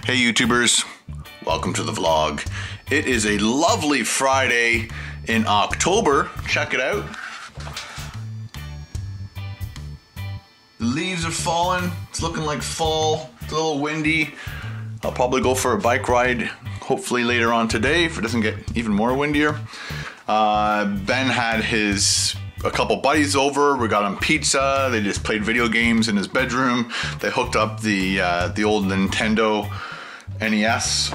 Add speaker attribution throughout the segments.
Speaker 1: Hey YouTubers, welcome to the vlog. It is a lovely Friday in October. Check it out. The leaves are falling. It's looking like fall. It's a little windy. I'll probably go for a bike ride hopefully later on today if it doesn't get even more windier. Ben had a couple buddies over. We got him pizza. They just played video games in his bedroom. They hooked up the old Nintendo NES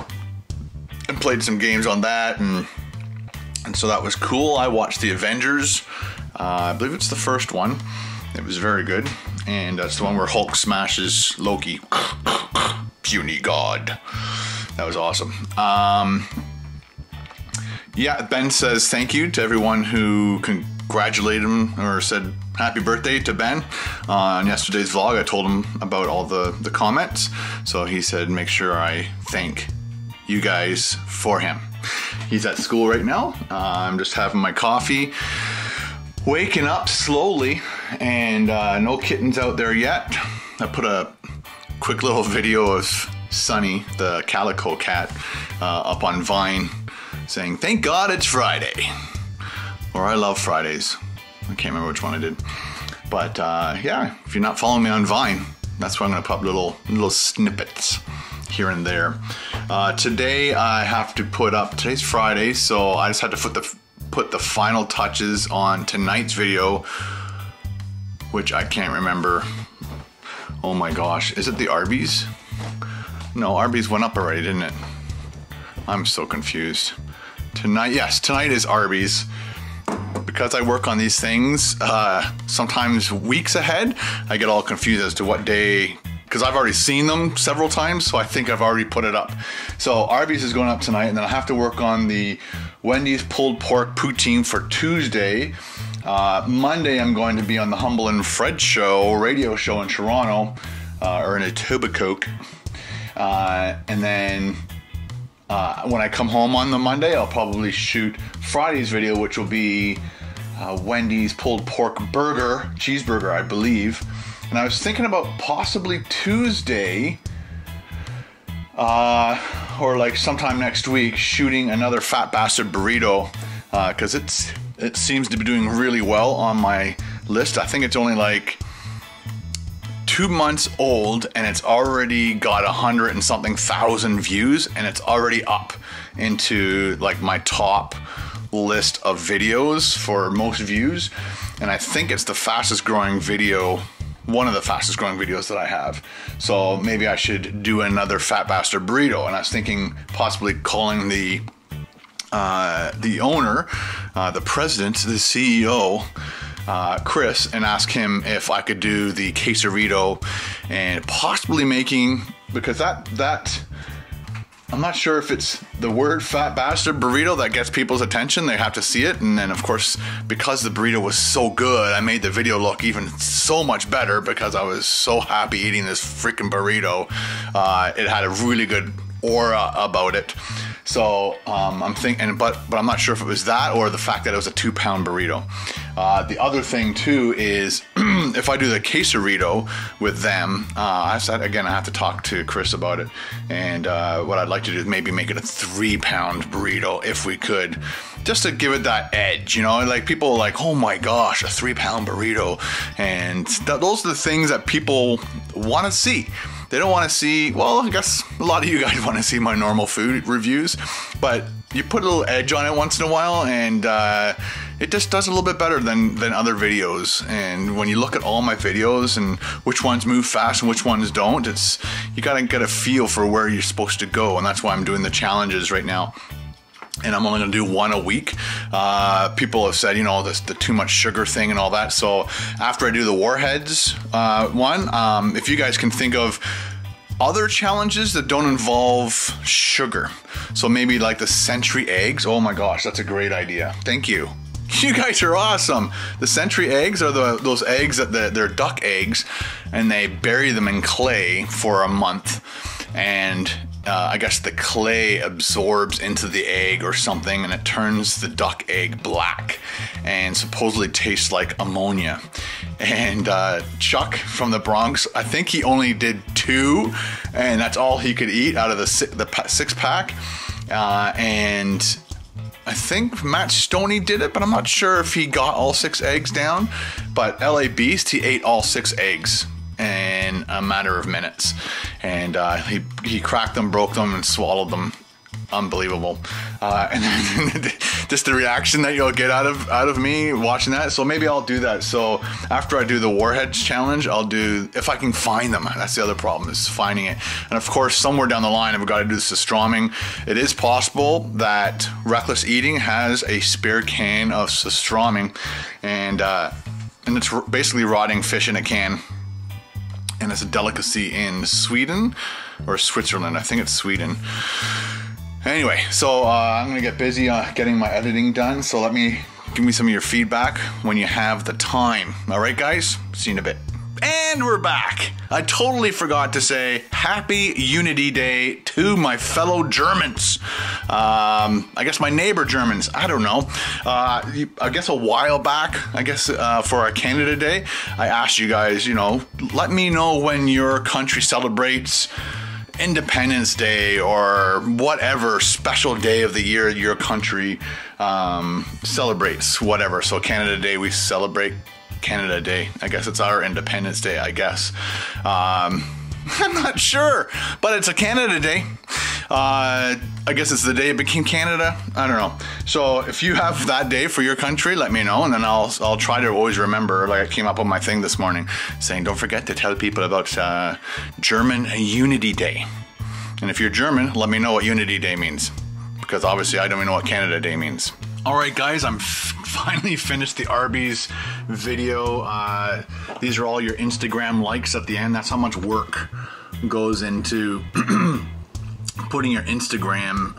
Speaker 1: and played some games on that, and so that was cool. I watched the Avengers. I believe it's the first one. It was very good, and that's the one where Hulk smashes Loki. Puny God. That was awesome. Yeah, Ben says thank you to everyone who congratulated him or said happy birthday to Ben on yesterday's vlog. I told him about all the comments, so he said make sure I thank you guys for him. He's at school right now. I'm just having my coffee, waking up slowly, and no kittens out there yet. I put a quick little video of Sunny, the calico cat, up on Vine saying thank God it's Friday, or I love Fridays. I can't remember which one I did, but yeah, if you're not following me on Vine, that's where I'm gonna put little snippets here and there. Today I have to put up, today's Friday, so I just had to put the final touches on tonight's video, which I can't remember. Oh my gosh, is it the Arby's? No, Arby's went up already, didn't it? I'm so confused. Tonight, yes, tonight is Arby's. Because I work on these things sometimes weeks ahead, I get all confused as to what day, because I've already seen them several times, so I think I've already put it up. So Arby's is going up tonight, and then I have to work on the Wendy's pulled pork poutine for Tuesday. Monday I'm going to be on the Humble and Fred show, radio show in Toronto, or in Etobicoke. And then when I come home on the Monday, I'll probably shoot Friday's video, which will be Wendy's pulled pork burger, cheeseburger, I believe. And I was thinking about possibly Tuesday, or like sometime next week, shooting another Fat Bastard burrito, because it seems to be doing really well on my list. I think it's only like 2 months old, and it's already got 100 and something thousand views, and it's already up into like my top list of videos for most views. And I think it's the fastest growing video, one of the fastest growing videos that I have. So maybe I should do another Fat Bastard burrito. And I was thinking possibly calling the owner, the president, the CEO, Chris, and ask him if I could do the quesarito, and possibly making, because that I'm not sure if it's the word Fat Bastard burrito that gets people's attention. They have to see it. And then of course, because the burrito was so good, I made the video look even so much better because I was so happy eating this freaking burrito. It had a really good aura about it. So I'm thinking, but I'm not sure if it was that or the fact that it was a 2-pound burrito. The other thing too is if I do the quesarito with them, I said again I have to talk to Chris about it, and what I'd like to do is maybe make it a 3-pound burrito if we could, just to give it that edge, you know. Like people are like, oh my gosh, a 3-pound burrito, and those are the things that people want to see. They don't want to see, well, I guess a lot of you guys want to see my normal food reviews, but you put a little edge on it once in a while, and it just does a little bit better than other videos. And when you look at all my videos and which ones move fast and which ones don't, you gotta get a feel for where you're supposed to go, and that's why I'm doing the challenges right now. And I'm only gonna do one a week. People have said, you know, the too much sugar thing and all that. So after I do the Warheads one, if you guys can think of other challenges that don't involve sugar, so maybe like the Century eggs. Oh my gosh, that's a great idea. Thank you. You guys are awesome. The Century eggs are those eggs that they're duck eggs, and they bury them in clay for a month, and I guess the clay absorbs into the egg or something, and it turns the duck egg black and supposedly tastes like ammonia. And Chuck from the Bronx, I think he only did 2, and that's all he could eat out of the 6-pack. And I think Matt Stoney did it, but I'm not sure if he got all 6 eggs down. But LA Beast, he ate all 6 eggs in a matter of minutes, and he cracked them, broke them, and swallowed them. Unbelievable. And then just the reaction that you'll get out of me watching that. So maybe I'll do that. So after I do the Warheads challenge, I'll do, if I can find them. That's the other problem, is finding it. And of course, somewhere down the line, I've got to do the surströmming. It is possible that Reckless Eating has a spare can of surströmming, and it's basically rotting fish in a can. And it's a delicacy in Sweden or Switzerland. I think it's Sweden. Anyway, so I'm gonna get busy getting my editing done. So give me some of your feedback when you have the time. All right, guys, see you in a bit. And we're back. I totally forgot to say Happy Unity Day to my fellow Germans. I guess my neighbor Germans, I don't know. I guess a while back, for our Canada Day, I asked you guys, let me know when your country celebrates Independence Day or whatever special day of the year your country celebrates, whatever. So Canada Day, we celebrate Canada Day. I guess it's our Independence Day, I guess. I'm not sure, but it's a Canada Day. I guess it's the day it became Canada. I don't know. So if you have that day for your country, let me know, and then I'll try to always remember. Like, I came up with my thing this morning saying, don't forget to tell people about German Unity Day. And if you're German, let me know what Unity Day means, because obviously I don't even know what Canada Day means. All right, guys, I'm finally finished the Arby's video. These are all your Instagram likes at the end. That's how much work goes into putting your Instagram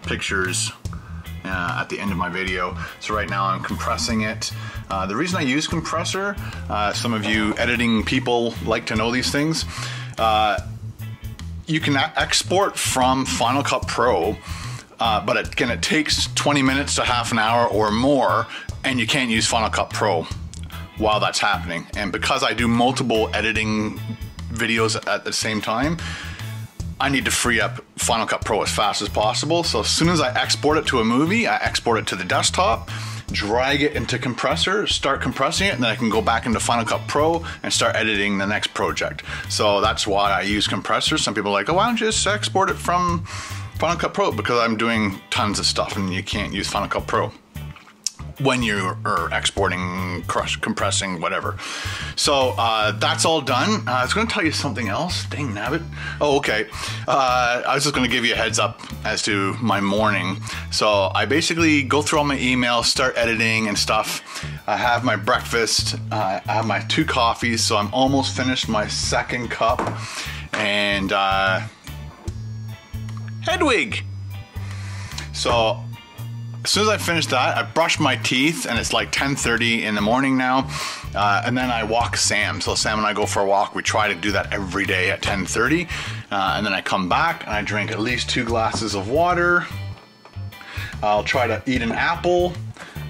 Speaker 1: pictures at the end of my video. So right now I'm compressing it. The reason I use compressor, some of you editing people like to know these things. You can export from Final Cut Pro, but it takes 20 minutes to half an hour or more, and you can't use Final Cut Pro while that's happening. And because I do multiple editing videos at the same time, I need to free up Final Cut Pro as fast as possible. So as soon as I export it to a movie, I export it to the desktop, drag it into compressor, start compressing it, and then I can go back into Final Cut Pro and start editing the next project. So that's why I use compressors. Some people are like, oh, why don't you just export it from Final Cut Pro? Because I'm doing tons of stuff and you can't use Final Cut Pro when you're exporting, compressing, whatever. So that's all done. I was going to tell you something else. Dang nabbit. Oh, okay. I was just going to give you a heads up as to my morning. So I basically go through all my emails, start editing and stuff. I have my breakfast. I have my 2 coffees. So I'm almost finished my 2nd cup. And Hedwig. So as soon as I finish that, I brush my teeth, and it's like 10:30 in the morning now, and then I walk Sam. So Sam and I go for a walk. We try to do that every day at 10:30, and then I come back and I drink at least 2 glasses of water. I'll try to eat an apple.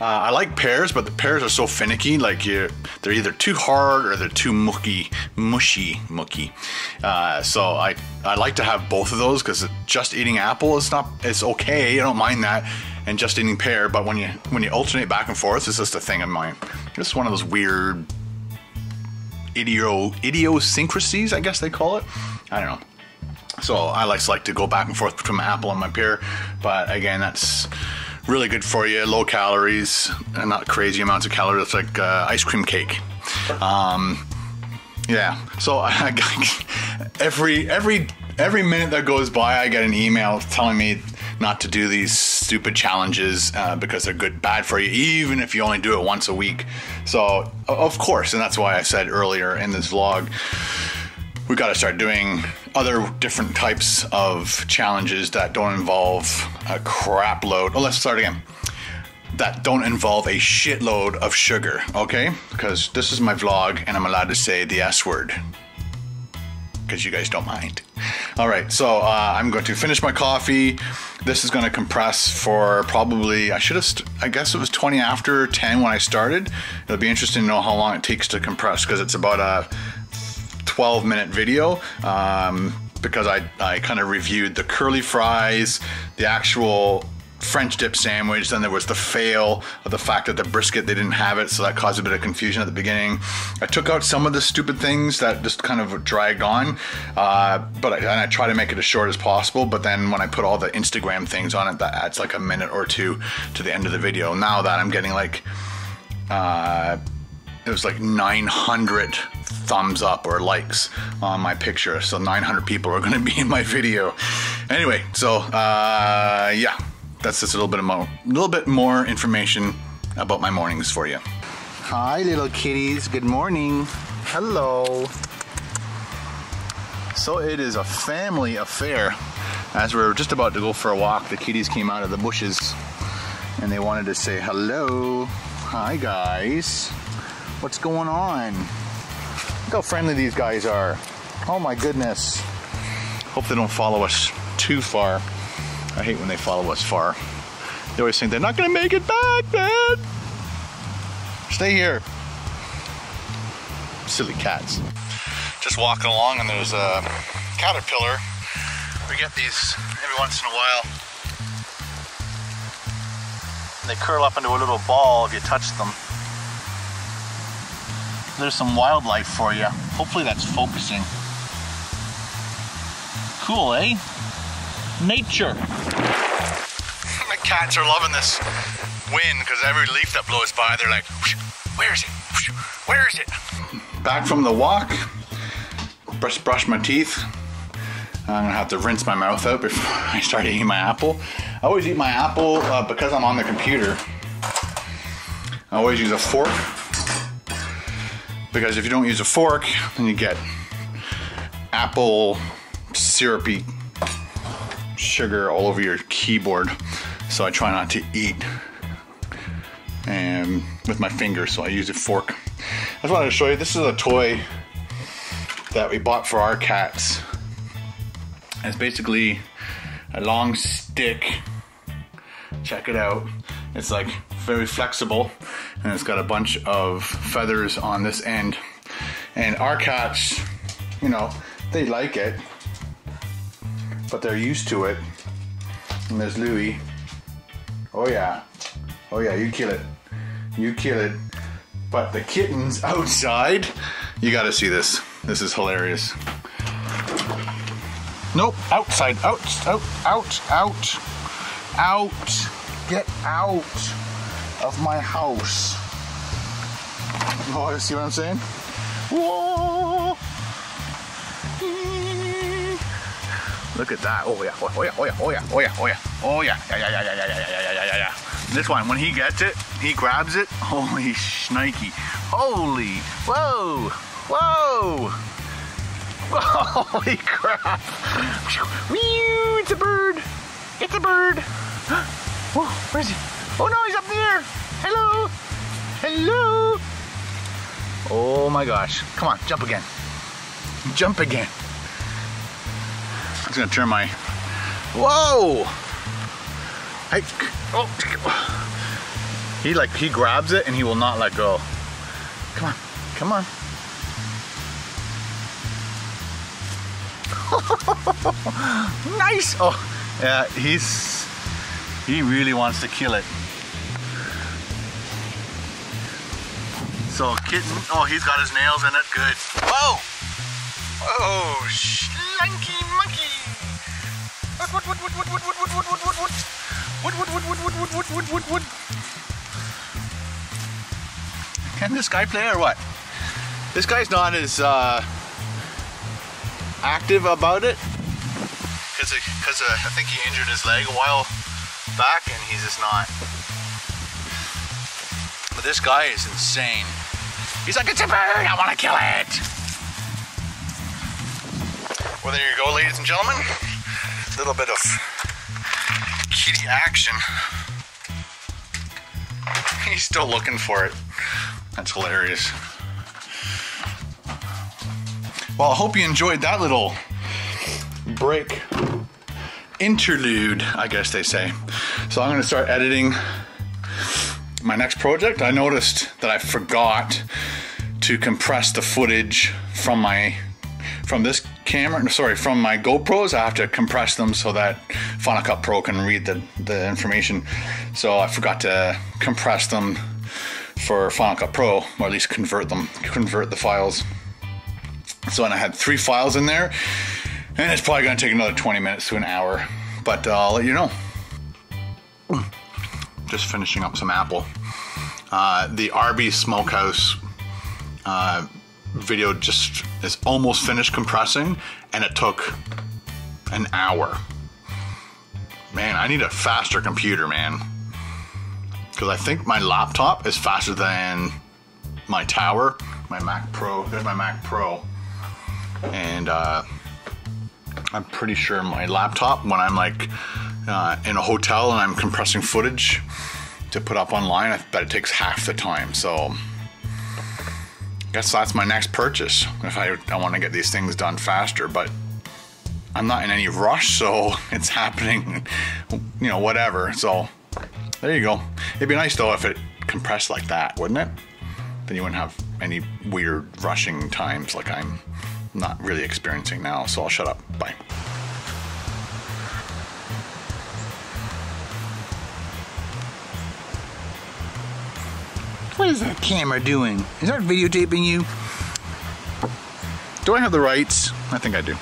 Speaker 1: I like pears, but the pears are so finicky. Like they're either too hard or they're too mushy. So I like to have both of those, because just eating apple it's okay. I don't mind that, and just eating pear. But when you alternate back and forth, it's just a thing of mine. Just one of those weird idiosyncrasies, I guess they call it. I don't know. So I like to go back and forth between my apple and my pear. But again, that's really good for you, low calories, and not crazy amounts of calories. It's like ice cream cake. Yeah. So every minute that goes by, I get an email telling me not to do these stupid challenges because they're bad for you, even if you only do it once a week. So of course, and that's why I said earlier in this vlog, we got to start doing other different types of challenges that don't involve a crap load. Oh, let's start again. That don't involve a shitload of sugar, okay? Because this is my vlog and I'm allowed to say the S word, because you guys don't mind. All right, so I'm going to finish my coffee. This is going to compress for probably, I guess it was 20 after 10 when I started. It'll be interesting to know how long it takes to compress, because it's about a 12-minute video. Because I kind of reviewed the curly fries, the actual French dip sandwich, then there was the fail of the fact that the brisket, they didn't have it, so that caused a bit of confusion at the beginning. I took out some of the stupid things that just kind of dragged on, and I try to make it as short as possible, but then when I put all the Instagram things on it, that adds like a minute or two to the end of the video. Now that I'm getting like, it was like 900 thumbs up or likes on my picture, so 900 people are going to be in my video. Anyway, so yeah. That's just a little bit more information about my mornings for you. Hi, little kitties. Good morning. Hello. So it is a family affair. As we're just about to go for a walk, the kitties came out of the bushes and they wanted to say hello. Hi, guys. What's going on? Look how friendly these guys are. Oh my goodness. Hope they don't follow us too far. I hate when they follow us far. They always think they're not gonna make it back, man. Stay here. Silly cats. Just walking along and there's a caterpillar. We get these every once in a while. They curl up into a little ball if you touch them. There's some wildlife for you. Hopefully that's focusing. Cool, eh? Nature. My cats are loving this wind because every leaf that blows by, they're like, where is it? Where is it? Back from the walk. Brush my teeth. I'm gonna have to rinse my mouth out before I start eating my apple. I always eat my apple because I'm on the computer. I always use a fork, because if you don't use a fork, then you get apple syrupy sugar all over your keyboard. So I try not to eat with my fingers, so I use a fork. I just wanted to show you, this is a toy that we bought for our cats. It's basically a long stick. Check it out. It's like very flexible and it's got a bunch of feathers on this end. And our cats, you know, they like it, but they're used to it. And there's Louie. Oh yeah. Oh yeah, you kill it. You kill it. But the kittens outside, you gotta see this. This is hilarious. Nope, outside, out. Get out of my house. Oh, see what I'm saying? Whoa! Look at that. Oh yeah, oh yeah, oh yeah, oh yeah, oh yeah, oh yeah, oh yeah, yeah. This one, when he gets it, he grabs it. Holy shnikey. Holy, whoa, whoa. Holy crap. It's a bird. It's a bird. Whoa, where is he? Oh no, he's up there. Hello. Hello. Oh my gosh. Come on, jump again. Jump again. I'm just gonna turn my, whoa. Hey, oh. He grabs it and he will not let go. Come on, come on. Nice. Oh, yeah, he really wants to kill it. So kitten, oh, he's got his nails in it, good. Whoa! Oh, slinky monkey! What? Can this guy play or what? This guy's not as active about it because I think he injured his leg a while back and he's just not. But this guy is insane. He's like, it's a bird, I want to kill it. Well, there you go, ladies and gentlemen. A little bit of kitty action. He's still looking for it. That's hilarious. Well, I hope you enjoyed that little break. Interlude, I guess they say. So I'm gonna start editing my next project. I noticed that I forgot to compress the footage from this camera, sorry, from my GoPros. I have to compress them so that Final Cut Pro can read the information. So I forgot to compress them for Final Cut Pro, or at least convert the files. So I had 3 files in there, and it's probably gonna take another 20 minutes to an hour, but I'll let you know. Just finishing up some apple. The Arby's Smokehouse video just is almost finished compressing, and it took an hour. Man, I need a faster computer, man. Because I think my laptop is faster than my tower, my Mac Pro. There's my Mac Pro. And I'm pretty sure my laptop, when I'm like in a hotel and I'm compressing footage to put up online, I bet it takes half the time. So I guess that's my next purchase if I want to get these things done faster, but I'm not in any rush, so it's happening, you know, whatever. So there you go. It'd be nice though if it compressed like that, wouldn't it? Then you wouldn't have any weird rushing times like I'm not really experiencing now. So I'll shut up. Bye. What is that camera doing? Is that videotaping you? Do I have the rights? I think I do.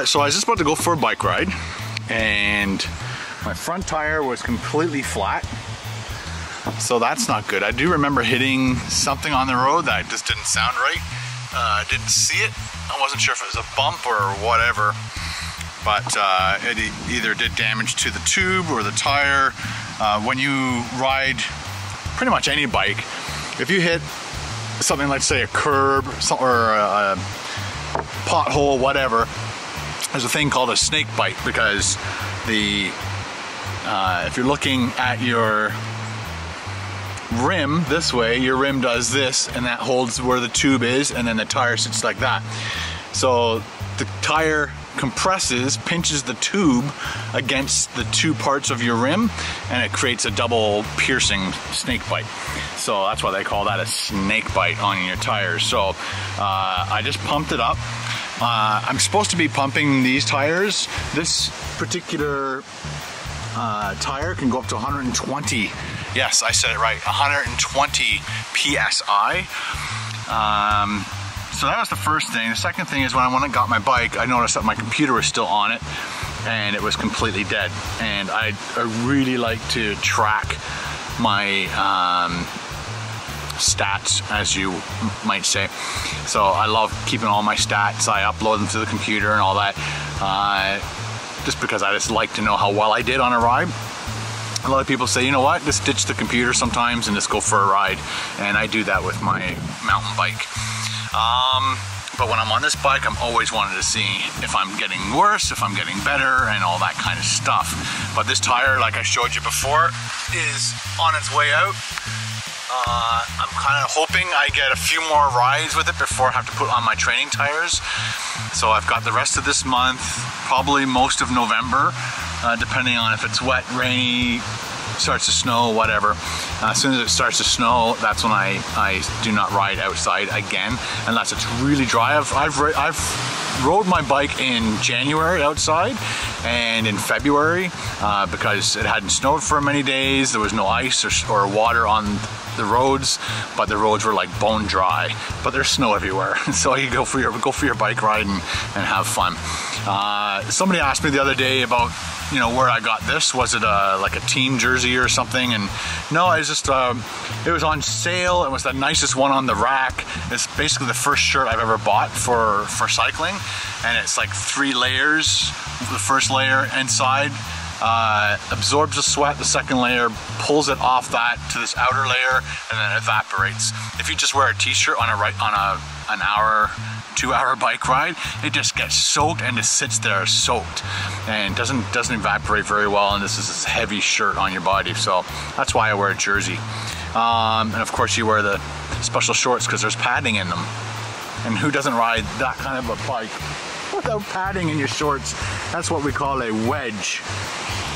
Speaker 1: So I was just about to go for a bike ride, and my front tire was completely flat. So that's not good. I do remember hitting something on the road that just didn't sound right. I didn't see it. I wasn't sure if it was a bump or whatever, but it either did damage to the tube or the tire. When you ride pretty much any bike, if you hit something like, say, a curb or a pothole, whatever, there's a thing called a snake bite, because if you're looking at your rim this way, your rim does this, and that holds where the tube is, and then the tire sits like that. So the tire compresses, pinches the tube against the 2 parts of your rim, and it creates a double piercing snake bite. So that's why they call that a snake bite on your tires. So I just pumped it up. I'm supposed to be pumping these tires. This particular tire can go up to 120. Yes, I said it right, 120 PSI. So that was the first thing. The second thing is when I got my bike, I noticed that my computer was still on it, and it was completely dead. And I really like to track my stats, as you might say. So I love keeping all my stats. I upload them to the computer and all that, just because I just like to know how well I did on a ride. A lot of people say, you know what, just ditch the computer sometimes and just go for a ride. And I do that with my mountain bike. But when I'm on this bike, I'm always wanting to see if I'm getting worse, if I'm getting better, and all that kind of stuff. But this tire, like I showed you before, is on its way out. I'm kind of hoping I get a few more rides with it before I have to put on my training tires. So I've got the rest of this month, probably most of November, depending on if it's wet, rainy, starts to snow, whatever. As soon as it starts to snow, that's when I do not ride outside again, unless it's really dry. I've rode my bike in January outside and in February because it hadn't snowed for many days. There was no ice or water on the roads, but the roads were like bone dry, but there's snow everywhere. So you go for your bike ride and have fun. Somebody asked me the other day about, you know, where I got this. Was it like a team jersey or something? And no, it's just it was on sale. It was the nicest one on the rack. It's basically the first shirt I've ever bought for cycling, and it's like 3 layers. The first layer inside absorbs the sweat. The second layer pulls it off that to this outer layer, and then it evaporates. If you just wear a t-shirt on an hour, 2-hour bike ride, it just gets soaked and just sits there soaked and doesn't evaporate very well. And this is this heavy shirt on your body, so that's why I wear a jersey. And of course you wear the special shorts because there's padding in them. And who doesn't ride that kind of a bike? without padding in your shorts. That's what we call a wedge,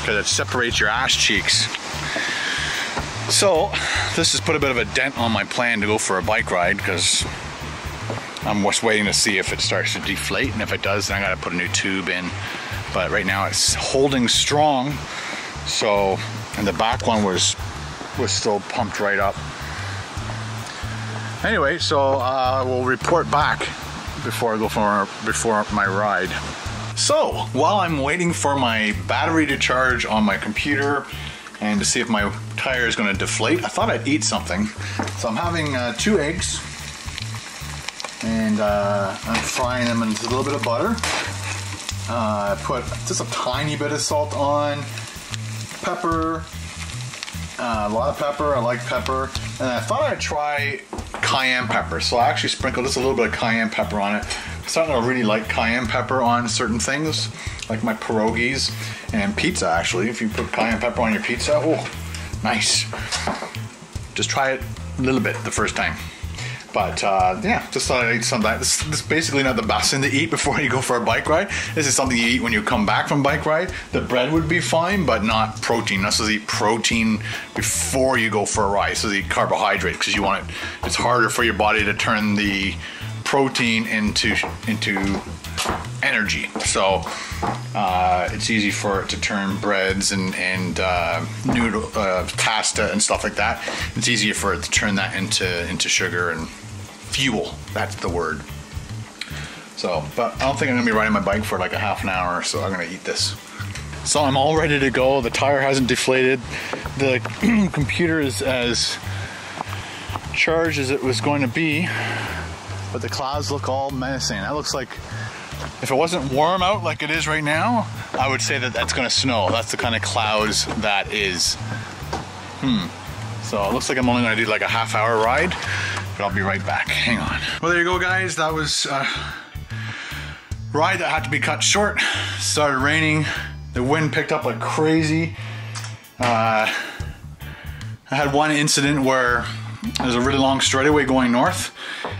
Speaker 1: because it separates your ass cheeks. So this has put a bit of a dent on my plan to go for a bike ride, because I'm just waiting to see if it starts to deflate, and if it does, then I gotta put a new tube in. But right now it's holding strong. So, and the back one was still pumped right up. Anyway, so we'll report back before I go before my ride. So while I'm waiting for my battery to charge on my computer and to see if my tire is going to deflate, I thought I'd eat something. So I'm having 2 eggs, and I'm frying them in a little bit of butter. I put just a tiny bit of salt on, pepper, a lot of pepper. I like pepper, and I thought I'd try cayenne pepper. So I actually sprinkled just a little bit of cayenne pepper on it. I'm starting to really like cayenne pepper on certain things, like my pierogies and pizza. Actually, if you put cayenne pepper on your pizza, oh, nice. Just try it a little bit the first time. But yeah, just thought I'd eat some of that. This is basically not the best thing to eat before you go for a bike ride. This is something you eat when you come back from bike ride. The bread would be fine, but not protein. This is eat protein before you go for a ride. So eat carbohydrate, because you want it. It's harder for your body to turn the protein into energy. So it's easy for it to turn breads and noodle, pasta and stuff like that. It's easier for it to turn that into sugar and fuel. That's the word. So, but I don't think I'm gonna be riding my bike for like a half an hour, so I'm gonna eat this. So I'm all ready to go. The tire hasn't deflated. The computer is as charged as it was going to be, but the clouds look all menacing. That looks like, if it wasn't warm out like it is right now, I would say that that's gonna snow. That's the kind of clouds that is. So it looks like I'm only gonna do like a half-hour ride, but I'll be right back. Hang on. Well, there you go, guys. That was a ride that had to be cut short. Started raining. The wind picked up like crazy. I had one incident where there's a really long straightaway going north,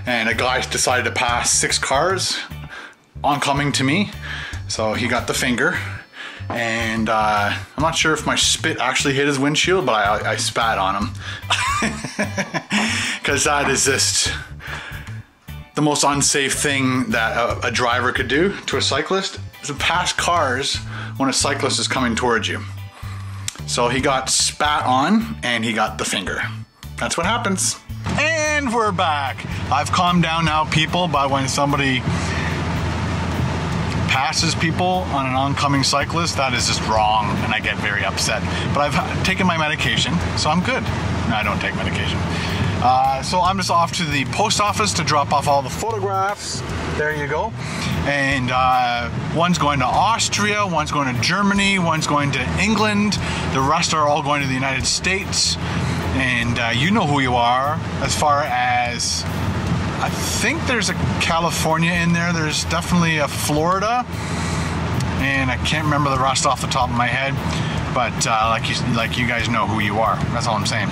Speaker 1: and a guy decided to pass 6 cars oncoming to me. So he got the finger, and I'm not sure if my spit actually hit his windshield, but I spat on him. Because that is just the most unsafe thing that a driver could do to a cyclist, is to pass cars when a cyclist is coming towards you. So he got spat on and he got the finger. That's what happens. And we're back. I've calmed down now, people, but when somebody passes people on an oncoming cyclist, that is just wrong, and I get very upset. But I've taken my medication, so I'm good. No, I don't take medication. So I'm just off to the post office to drop off all the photographs. There you go. And one's going to Austria, one's going to Germany, one's going to England. The rest are all going to the United States. And you know who you are. As far as, I think there's a California in there. There's definitely a Florida, and I can't remember the rest off the top of my head. But like you guys know who you are. That's all I'm saying.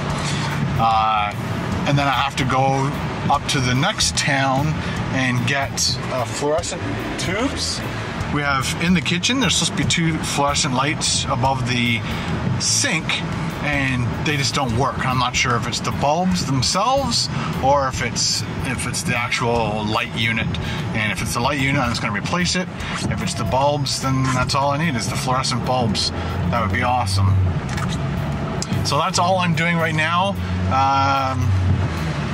Speaker 1: And then I have to go up to the next town and get fluorescent tubes. We have in the kitchen, there's supposed to be 2 fluorescent lights above the sink, and they just don't work. I'm not sure if it's the bulbs themselves or if it's the actual light unit. And if it's the light unit, I'm just going to replace it. If it's the bulbs, then that's all I need is the fluorescent bulbs. That would be awesome. So that's all I'm doing right now.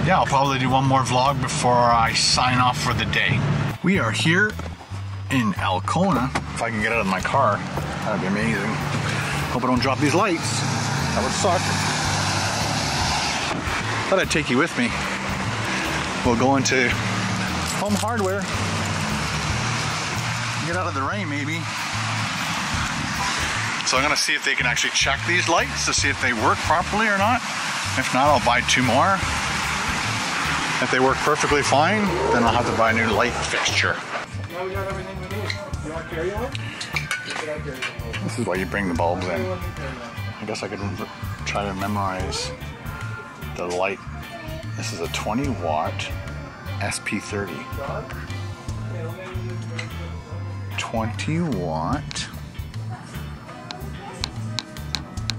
Speaker 1: Yeah, I'll probably do one more vlog before I sign off for the day. We are here in Alcona. If I can get out of my car, that'd be amazing. Hope I don't drop these lights. That would suck. Thought I'd take you with me. We'll go into Home Hardware. Get out of the rain, maybe. So I'm gonna see if they can actually check these lights to see if they work properly or not. If not, I'll buy 2 more. If they work perfectly fine, then I'll have to buy a new light fixture.
Speaker 2: Now we got everything we need. You want carry on?
Speaker 1: This is why you bring the bulbs in. I guess I could try to memorize the light. This is a 20 watt SP30. 20 watt.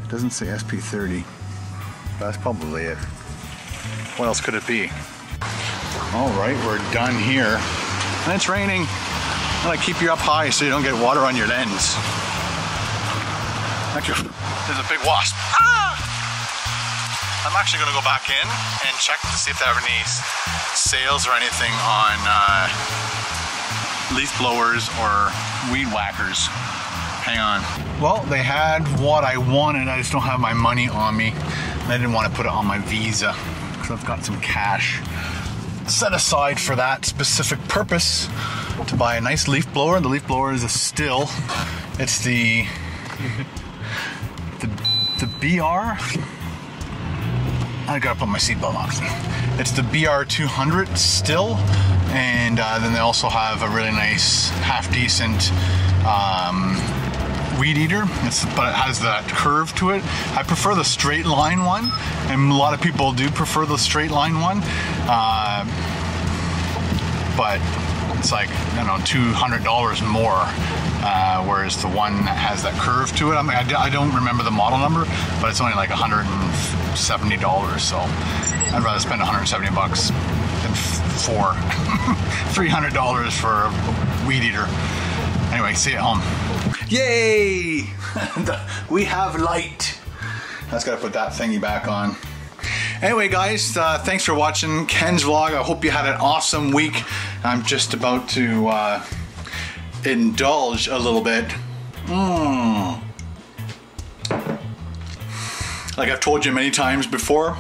Speaker 1: It doesn't say SP30. That's probably it. What else could it be? All right, we're done here. And it's raining. I'm gonna keep you up high so you don't get water on your lens. Actually, there's a big wasp. Ah! I'm actually gonna go back in and check to see if they have any sales or anything on leaf blowers or weed whackers. Hang on. Well, they had what I wanted. I just don't have my money on me. And I didn't want to put it on my Visa because I've got some cash set aside for that specific purpose to buy a nice leaf blower. The leaf blower is a still. It's the BR. I gotta put my seatbelt on. It's the BR200 still, and then they also have a really nice, half decent weed eater. But it has that curve to it. I prefer the straight line one, and a lot of people do prefer the straight line one. But it's like, I don't know, $200 more, whereas the one that has that curve to it, I mean, I don't remember the model number, but it's only like $170, so I'd rather spend 170 bucks than for $300 for a weed eater. Anyway, see you at home. Yay! We have light. I just gotta put that thingy back on. Anyway, guys, thanks for watching Ken's vlog. I hope you had an awesome week. I'm just about to indulge a little bit. Like I've told you many times before,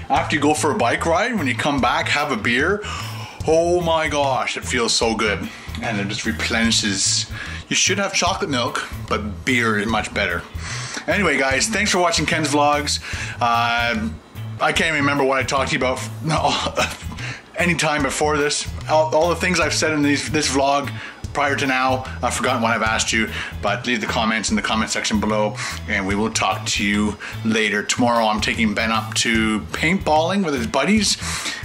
Speaker 1: after you go for a bike ride, when you come back, have a beer. Oh my gosh, it feels so good. And it just replenishes. You should have chocolate milk, but beer is much better. Anyway, guys, thanks for watching Ken's vlogs. I can't even remember what I talked to you about any time before this. All the things I've said in this vlog prior to now, I've forgotten what I've asked you, but leave the comments in the comment section below, and we will talk to you later. Tomorrow I'm taking Ben up to paintballing with his buddies.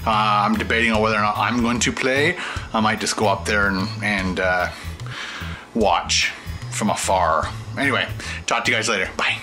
Speaker 1: I'm debating on whether or not I'm going to play. I might just go up there and watch from afar. Anyway, talk to you guys later. Bye.